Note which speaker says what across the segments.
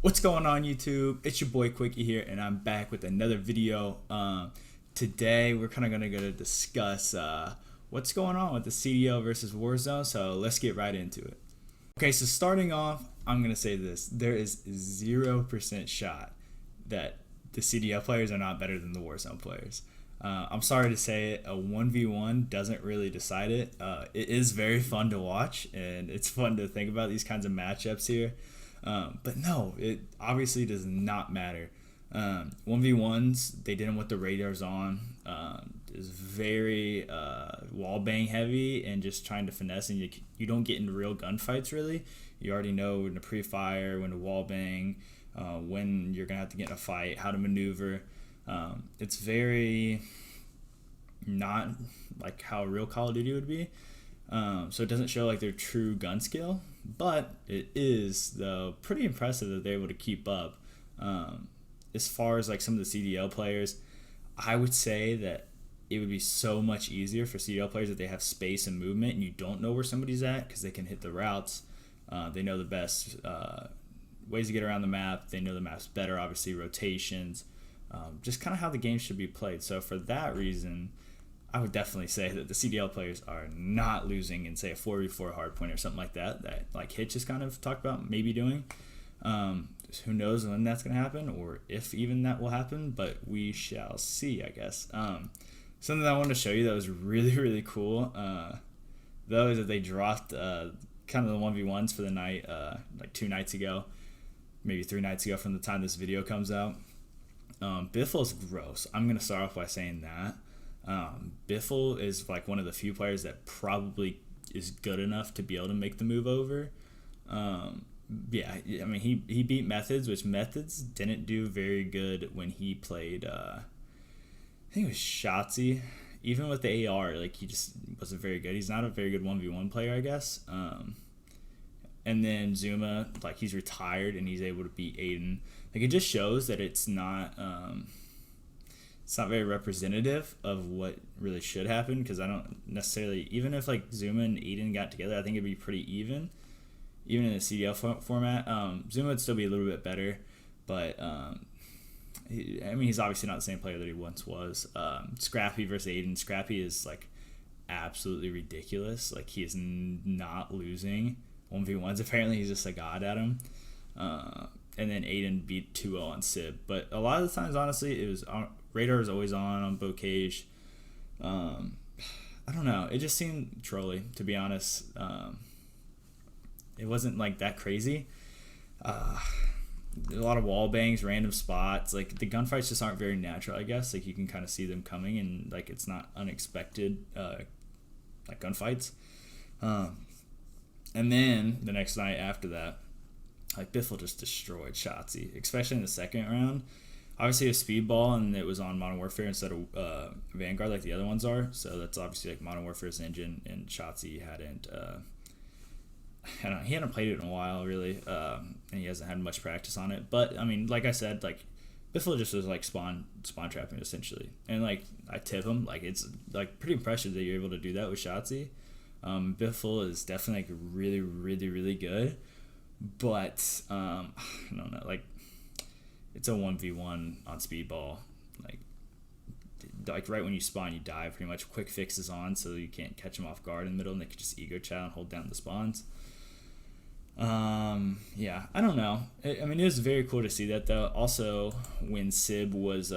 Speaker 1: What's going on, YouTube? It's your boy Quickie here, and I'm back with another video. Today we're kind of gonna discuss what's going on with the CDL versus Warzone. So let's get right into it. Okay, so starting off, I'm gonna say this: there is 0% shot that the CDL players are not better than the Warzone players. I'm sorry to say it, a 1v1 doesn't really decide it. It is very fun to watch, and it's fun to think about these kinds of matchups here. But no, it obviously does not matter. 1v1s, they did them with the radars on. Is very wall bang heavy and just trying to finesse, and you don't get into real gunfights really. You already know when to pre-fire, when to wall bang, when you're gonna have to get in a fight, how to maneuver. It's very not like how a real Call of Duty would be. So it doesn't show like their true gun skill, but it is though pretty impressive that they're able to keep up. As far as like some of the CDL players, I would say that it would be so much easier for CDL players if they have space and movement and you don't know where somebody's at, because they can hit the routes. They know the best ways to get around the map. They know the maps better, obviously rotations, just kind of how the game should be played. So for that reason, I would definitely say that the CDL players are not losing in, say, a 4v4 hardpoint or something like that like Hitch has kind of talked about maybe doing. Who knows when that's going to happen or if even that will happen, but we shall see, I guess. Something that I wanted to show you that was really, really cool, though, is that they dropped kind of the 1v1s for the night, like 2 nights ago, maybe 3 nights ago from the time this video comes out. Biffle's gross. I'm going to start off by saying that. Biffle is like one of the few players that probably is good enough to be able to make the move over. Yeah, I mean he beat Methods, which Methods didn't do very good when he played. I think it was Shotzi. Even with the AR, like he just wasn't very good. He's not a very good 1v1 player, I guess. And then Zuma, like he's retired and he's able to beat Aiden. Like it just shows that it's not very representative of what really should happen, because I don't necessarily, even if like Zuma and Aiden got together, I think it'd be pretty even in the CDL format. Zuma would still be a little bit better, but he's obviously not the same player that he once was. Scrappy versus Aiden. Scrappy is like absolutely ridiculous. Like he is not losing 1v1s. Apparently he's just a god at him. And then Aiden beat 2-0 on Sib. But a lot of the times, honestly, it was radar is always on Bocage. I don't know. It just seemed trolly, to be honest. It wasn't like that crazy. A lot of wall bangs, random spots. Like the gunfights just aren't very natural, I guess. Like you can kind of see them coming, and like it's not unexpected like gunfights. And then the next night after that, like Biffle just destroyed Shotzi, especially in the second round. Obviously a speedball, and it was on Modern Warfare instead of Vanguard like the other ones are. So that's obviously like Modern Warfare's engine, and Shotzi hadn't. I don't know, he hadn't played it in a while really, and he hasn't had much practice on it. But I mean, like I said, like Biffle just was like spawn trapping essentially, and like I tip him, like it's like pretty impressive that you're able to do that with Shotzi. Biffle is definitely like really, really, really good, but I don't know, like it's a 1v1 on speedball. Like right when you spawn, you die pretty much. Quick fix is on, so you can't catch them off guard in the middle, and they can just ego chow and hold down the spawns. Yeah, I don't know. I mean, it was very cool to see that though. Also, when Sib was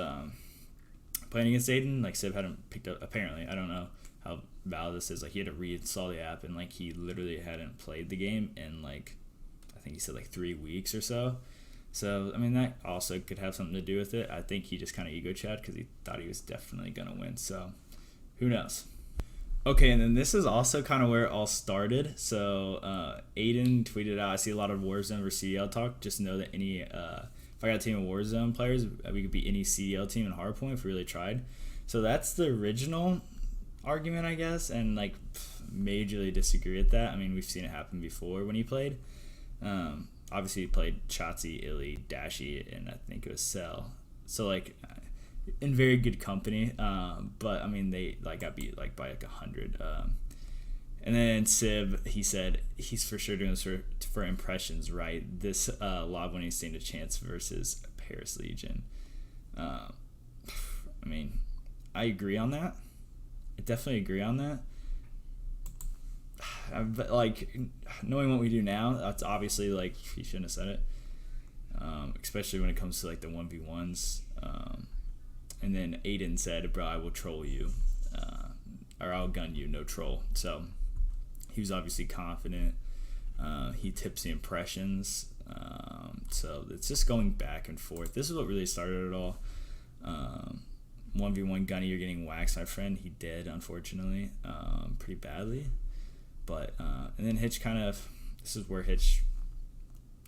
Speaker 1: playing against Aiden, like Sib hadn't picked up. Apparently, I don't know how valid this is. Like he had to reinstall the app, and like he literally hadn't played the game in like I think he said like 3 weeks or so. So, I mean, that also could have something to do with it. I think he just kind of ego chatted because he thought he was definitely going to win. So, who knows? Okay, and then this is also kind of where it all started. So, Aiden tweeted out, I see a lot of Warzone versus CDL talk. Just know that if I got a team of Warzone players, we could beat any CDL team in Hardpoint if we really tried. So, that's the original argument, I guess. And, like, majorly disagree with that. I mean, we've seen it happen before when he played. Obviously, he played Shotzi, Illy, Dashy, and I think it was Cell. So, like, in very good company. But, I mean, they, like, got beat, like, by, like, 100. And then Civ, he said he's for sure doing this for impressions, right? This log winning stand a chance versus Paris Legion. I mean, I agree on that. I definitely agree on that. But like, knowing what we do now, that's obviously like he shouldn't have said it. Especially when it comes to like the 1v1s. And then Aiden said, "Bro, I will troll you, or I'll gun you, no troll." So he was obviously confident. He tips the impressions. So it's just going back and forth. This is what really started it all. 1v1 Gunny, you're getting waxed, my friend. He did, unfortunately, pretty badly. But and then Hitch this is where Hitch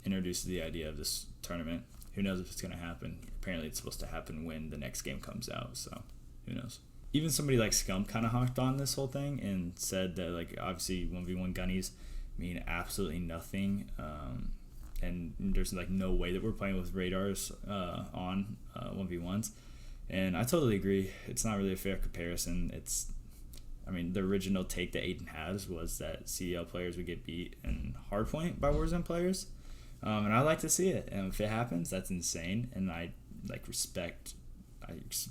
Speaker 1: introduced the idea of this tournament. Who knows if it's going to happen? Apparently it's supposed to happen when the next game comes out, so who knows. Even somebody like Scum kind of hopped on this whole thing and said that, like, obviously 1v1 gunnies mean absolutely nothing, and there's like no way that we're playing with radars on 1v1s. And I totally agree. It's not really a fair comparison. The original take that Aiden has was that CDL players would get beat in hardpoint by Warzone players. And I like to see it. And if it happens, that's insane. And I respect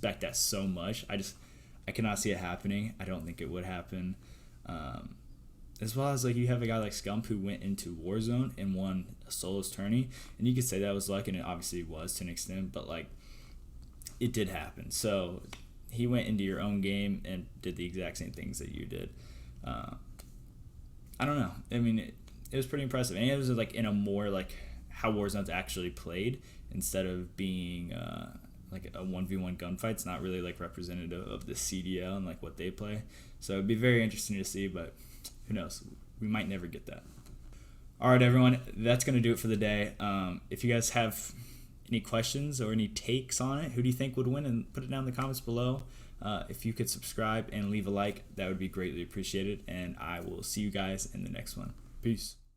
Speaker 1: that so much. I cannot see it happening. I don't think it would happen. As well as like you have a guy like Scump who went into Warzone and won a solos tourney. And you could say that was luck, and it obviously was to an extent, but like it did happen. So he went into your own game and did the exact same things that you did. I don't know. I mean, it was pretty impressive. And it was like in a more like how Warzone's actually played instead of being like a 1v1 gunfight. It's not really like representative of the CDL and like what they play. So it'd be very interesting to see, but who knows? We might never get that. All right, everyone. That's going to do it for the day. If you guys have any questions or any takes on it, who do you think would win? And put it down in the comments below. If you could subscribe and leave a like, that would be greatly appreciated. And I will see you guys in the next one. Peace.